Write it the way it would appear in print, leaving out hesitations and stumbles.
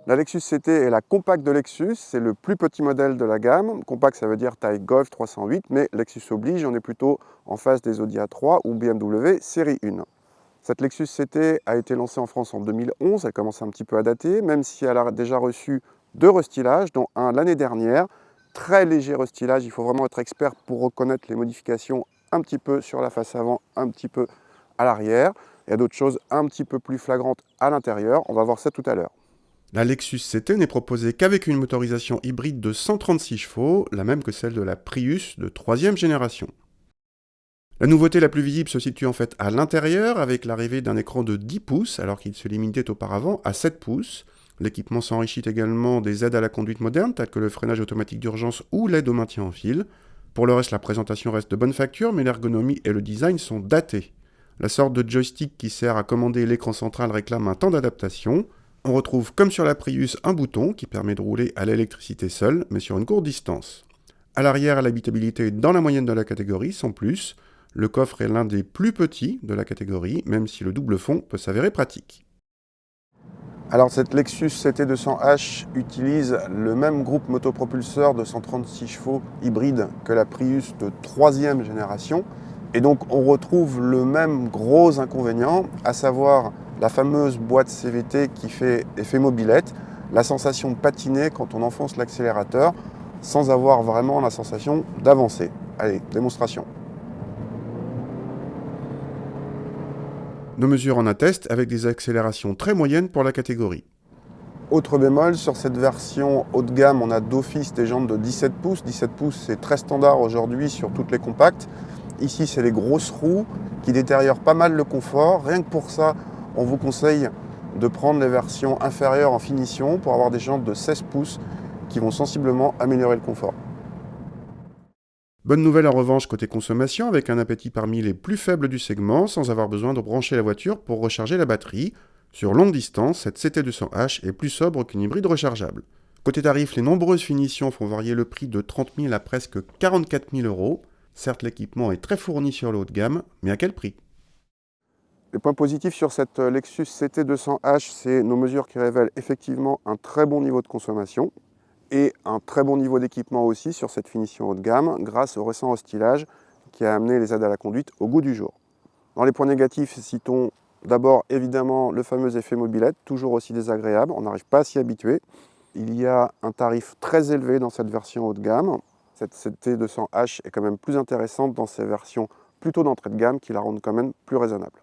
La Lexus CT est la compacte de Lexus, c'est le plus petit modèle de la gamme. Compact, ça veut dire taille Golf 308, mais Lexus oblige, on est plutôt en face des Audi A3 ou BMW série 1. Cette Lexus CT a été lancée en France en 2011, elle commence un petit peu à dater, même si elle a déjà reçu 2 restylages, dont un l'année dernière. Très léger restylage, il faut vraiment être expert pour reconnaître les modifications un petit peu sur la face avant, un petit peu à l'arrière. Il y a d'autres choses un petit peu plus flagrantes à l'intérieur, on va voir ça tout à l'heure. La Lexus CT n'est proposée qu'avec une motorisation hybride de 136 chevaux, la même que celle de la Prius de 3e génération. La nouveauté la plus visible se situe en fait à l'intérieur avec l'arrivée d'un écran de 10 pouces alors qu'il se limitait auparavant à 7 pouces. L'équipement s'enrichit également des aides à la conduite moderne telles que le freinage automatique d'urgence ou l'aide au maintien en file. Pour le reste, la présentation reste de bonne facture mais l'ergonomie et le design sont datés. La sorte de joystick qui sert à commander l'écran central réclame un temps d'adaptation. On retrouve comme sur la Prius un bouton qui permet de rouler à l'électricité seule mais sur une courte distance. À l'arrière, l'habitabilité est dans la moyenne de la catégorie, sans plus. Le coffre est l'un des plus petits de la catégorie, même si le double fond peut s'avérer pratique. Alors cette Lexus CT200H utilise le même groupe motopropulseur de 136 chevaux hybride que la Prius de 3e génération. Et donc on retrouve le même gros inconvénient, à savoir la fameuse boîte CVT qui fait effet mobilette, la sensation de patiner quand on enfonce l'accélérateur sans avoir vraiment la sensation d'avancer. Allez, démonstration. Nos mesures en attestent avec des accélérations très moyennes pour la catégorie. Autre bémol, sur cette version haut de gamme, on a d'office des jantes de 17 pouces. 17 pouces, c'est très standard aujourd'hui sur toutes les compactes. Ici, c'est les grosses roues qui détériorent pas mal le confort. Rien que pour ça, on vous conseille de prendre les versions inférieures en finition pour avoir des jantes de 16 pouces qui vont sensiblement améliorer le confort. Bonne nouvelle en revanche côté consommation, avec un appétit parmi les plus faibles du segment, sans avoir besoin de brancher la voiture pour recharger la batterie. Sur longue distance, cette CT200H est plus sobre qu'une hybride rechargeable. Côté tarif, les nombreuses finitions font varier le prix de 30 000 à presque 44 000 euros. Certes, l'équipement est très fourni sur le haut de gamme, mais à quel prix ? Les points positifs sur cette Lexus CT200H, c'est nos mesures qui révèlent effectivement un très bon niveau de consommation et un très bon niveau d'équipement aussi sur cette finition haut de gamme grâce au récent restylage qui a amené les aides à la conduite au goût du jour. Dans les points négatifs, citons d'abord évidemment le fameux effet mobilette, toujours aussi désagréable, on n'arrive pas à s'y habituer. Il y a un tarif très élevé dans cette version haut de gamme. Cette CT200H est quand même plus intéressante dans ces versions plutôt d'entrée de gamme qui la rendent quand même plus raisonnable.